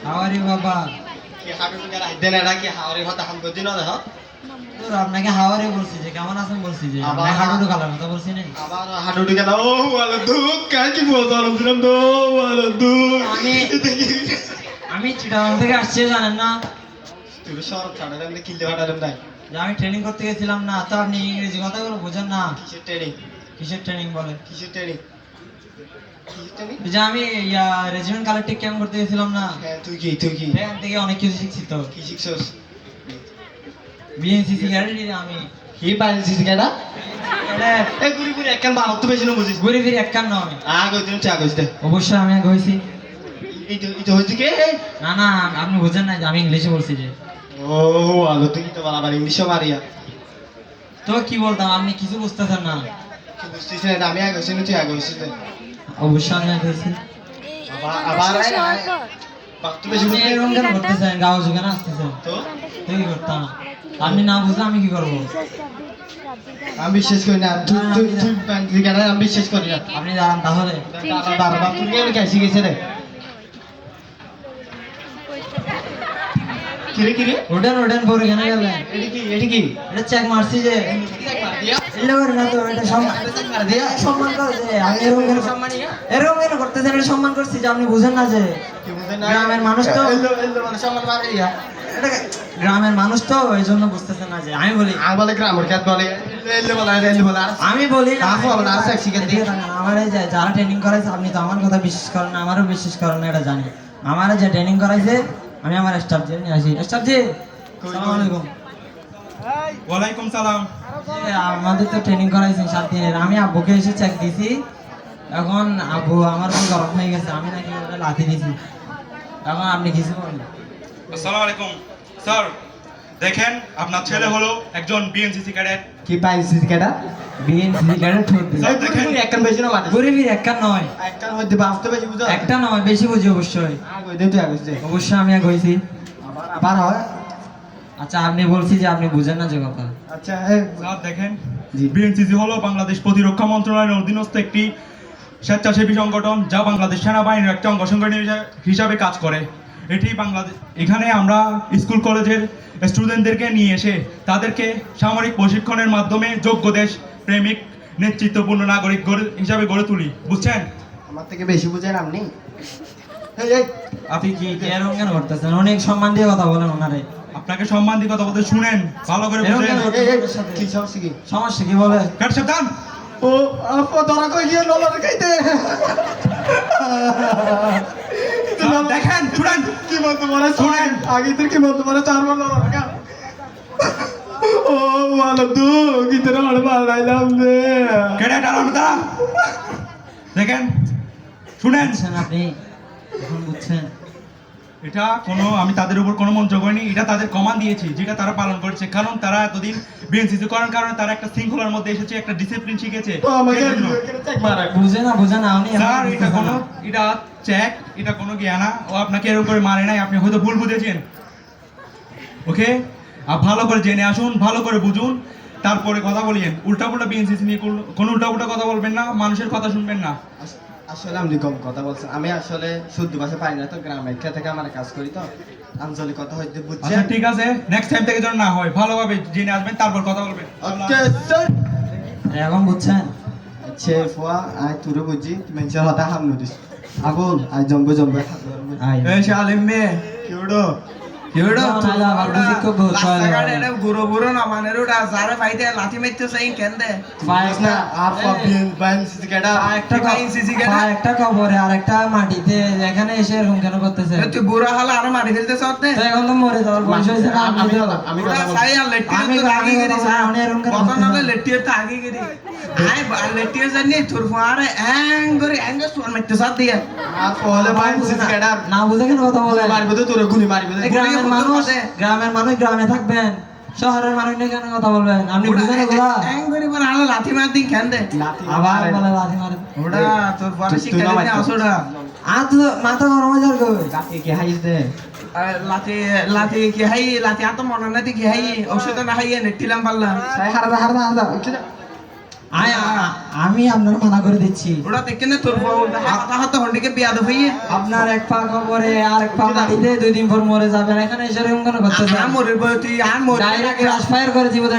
হাওয়ারি বাবা। কি হাঁটু গেলা দেন এটা কি হাওয়ারি কথা হাম করছি না দেখো তোর আপনাকে হাওয়ারি বলছি যে কেমন আছেন বলছি যে আবার আপনাকে হাঁটু কালার কথা বলছি না। আবার হাঁটু গেলা ও ওয়ালা দুঃখ কাই কি বলতো দিলাম তো ওয়ালা দুঃখ আমি চিটাগাং থেকে আসছি জানেন না, তুই সর ছাড়া দেন কিল্লে হাঁটালাম নাই যে আমি ট্রেনিং করতে গেছিলাম না, তো আপনি ইংরেজি কথাগুলো বোঝেন না। কিসের ট্রেনিং কিসের ট্রেনিং বলে? কিসের ট্রেনিং কিসের ট্রেনিং যে আমি রেজিমেন্ট কালেক্টিভ ক্যাম্প করতে গেছিলাম না, হ্যাঁ তুই কি সেখান থেকে অনেক কিছু শিখছি। তো কি শিখছস বিএনসিসি ক্যাডেট আমি। কি পাইছিস কেডা ক্যাডেট এই গুরি গুরি একখান বারত তো বেশি না বুঝিস ঘুরে ফিরে এক কান নয়। কই দিন চা কইছ দে অবশ্যই আমি আগে হয়েছি। এই তো হইছে কে না না, আপনি বুঝেন না যে আমি ইংলিশে বলছি যে। ও আলো তুই তো বারবার ইংলিশে মারিয়া তো কি বলতাম, আপনি কিছু বুঝতেছেন না। কি বুঝছিস না আমি আগে হইছি না তুই আগে হইছিস অবশ্যই আমি আগে হয়েছি। আবার বাক্তু বেশি আপনি বুঝলি এরকম কেন করতেছেন? গাও যুগে না আসতেছেন তো তো কি করতাম? আপনি না বুঝলে আমি কি করবো? আমি বিশ্বাস করি না তুই তুই তুই তুই কেন আমি বিশ্বাস করি না আপনি দাঁড়ান তাহলে। বাবা তুই কেন কাছে গেছে রে কিরে ওডেন ওডেন পরে কেন গেলেন? এটি কি এটা চেক মারছি যে। এলে করে না তো, এটা সম্মান সম্মান করে যে আমি এরকম কেন করতেছেন? এটা সম্মান করছি যে আপনি বুঝেন না যে গ্রামের মানুষ তো, এটা গ্রামের মানুষ তো এই জন্য বুঝতেছেন না যে আমি বলি। আর বলে গ্রামের খ্যাত বলে আমি বলি না, দেখেন আমার এই যে যারা ট্রেনিং করাইছে, আপনি তো আমার কথা বিশ্বাস করেন না, আমারও বিশ্বাস করেন না, এটা জানি। আমার যে ট্রেনিং করাইছে আমি আমার স্টাফ জি নিয়ে আসি। স্টাফ জি আসসালামু আলাইকুম। ওয়ালাইকুম সালাম। আমাদের তো ট্রেনিং করাইছেন 7 দিনের। আমি আব্বুকে এসে চেক দিছি, এখন আব্বু আমার উপর গরম হয়ে গেছে, আমি নাকি ওটা লাথি দিছি। এখন আপনি কিছু বলেন। আসসালামু আলাইকুম স্যার। দেখেন আপনার ছেলে হলো একজন বিএনসিসি ক্যাডেট। কি পাইছিস কেডা বিএনসি ক্যাডেট ঠোঁট দিছে। স্যার দেখেন একখান বেশি না মাঠে ঘুরে ফিরে একটা নয়, একখান মধ্যে বাস্তবে বেশি বুঝো একটা নয়, বেশি বুঝি অবশ্যই। কই দে তুই আগস দে অবশ্যই আমি আগে হয়েছি। আবার হয় আচ্ছা আপনি বলছি যে আপনি বুঝেন না যে কথা। আচ্ছা স্যার দেখেন জি। বিএনসিসি হলো বাংলাদেশ প্রতিরক্ষা মন্ত্রণালয়ের অধীনস্থ একটি স্বেচ্ছাসেবী সংগঠন, যা বাংলাদেশ সেনাবাহিনীর একটা অঙ্গ সংগঠন হিসাবে কাজ করে। এটি বাংলাদেশ, এখানে আমরা স্কুল কলেজের স্টুডেন্টদেরকে নিয়ে এসে তাদেরকে সামরিক প্রশিক্ষণের মাধ্যমে যোগ্য দেশ প্রেমিক নেতৃত্বপূর্ণ নাগরিক হিসাবে গড়ে তুলি। বুঝছেন? আমার থেকে বেশি বুঝেন আপনি এই আপনি কি এরকম কেন করতেছেন? অনেক সম্মান দিয়ে কথা বলেন ওনারে। আপনাকে সম্মান দিয়ে কথা বলতে শুনেন, ভালো করে এরকম বুঝেন। কেন? কি সমস্যা কি সমস্যা কি বলে? কাট সাবধান। ও আপা ধরা কই গিয়ে নলার খাইতে দেখেন শুনেন কি বলতে পারে শুনেন আগে থেকে কি বলতে পারে 4 বার নলার খা ও ভালো তো কি তোরা মার বাড়াইলাম রে কেডা দাঁড়ানো দাঁড়া। দেখেন শুনেন, বুঝছেন আপনি? এখন বুঝছেন? এটা কোনো, আমি তাদের উপর কোনো মন্তব্য করিনি, এটা তাদের কমান্ড দিয়েছি যেটা তারা পালন করেছে। কারণ তারা এতদিন বিএনসিসি করার কারণে তারা একটা শৃঙ্খলার মধ্যে এসেছে, একটা ডিসিপ্লিন শিখেছে। তো আমাকে এজন্য। চেক মারা বুঝে না, বুঝে না উনি। স্যার এটা কোনো, এটা চেক, এটা কোনো জ্ঞানা। ও আপনাকে এরকম করে মারে নাই, আপনি হয়তো ভুল বুঝেছেন। ওকে, আর ভালো করে জেনে আসুন, ভালো করে বুঝুন, তারপরে কথা বলিয়েন। উল্টাপুল্টা বিএনসিসি নিয়ে কোনো উল্টাপুল্টা কথা বলবেন না, মানুষের কথা শুনবেন না। আসলে আমি কম কথা বলছেন, আমি আসলে শুদ্ধ ভাষা পাই না তো, গ্রামের থেকে আমার কাজ করি তো, আঞ্চলিক কথা হইতে আচ্ছা বুঝছেন। ঠিক আছে, নেক্সট টাইম থেকে যেন না হয়, ভালোভাবে জেনে আসবেন, তারপর কথা বলবেন। ওকে স্যার এখন বুঝছেন? আচ্ছা ফুয়া আই তুরে বুঝি মেনচার হতা হাম নদিস আগুন আই জম্বে জম্বে আই এই শালিম মে কিউডো Yaudah, Nah, lah, bagus ikut gue, soalnya. Lasakan ada guru-guru namanya udah zare fight ya latih metu saing kende. না আর বিন বাইন সিকেডা একটা Kain sisi kan? একটা কবরে আর একটা মাটিতে, এখানে এসে এরকম কেন করতেছে? Itu burah hal ada mari filter sotne. তো এখন তো মরে যাওয়ার বয়স হয়েছে না? আমি আমি কথা Udah বলছি saya letir Ami itu lagi kami gini orang saya. orang orang kan Kota betul. nale letir itu lagi gini. Ay letir jadi turfare anggur suan metu sat dia. আর ফলে বাইন সিকেডা না বুঝে কেন কথা বলে? মারবে তো তোরে গুলি মারবে তো গ্রামের মানুষ গ্রামে থাকবেন, শহরের মানুষ নিয়ে কেন কথা বলবেন? আপনি বুঝেন এগুলা? Anggur iban hal latih mati kende. আবার বলে লাথি মারে। Udah turfare sih kende asuda. আর তো মাথা গরম হয়ে যাবে। জাতি কি হাইস দে latih ki hai latih atau mau nanti ki hai osuda na hai netilam palla. সাই হারদা হারদা হারদা আমি আপনার মানা করে দিচ্ছি ওটা দেখে না তোর হাতা হাতা হন্ডিকে বিয়া দো হইয়ে আপনার এক পা কবরে আর এক পা মাটিতে 2 দিন পর মরে যাবেন এখানে এসে এরকম কেন করতেছেন আর মরে বই তুই আর মরে ডাইরেক্ট রাশ ফায়ার করে জীবনে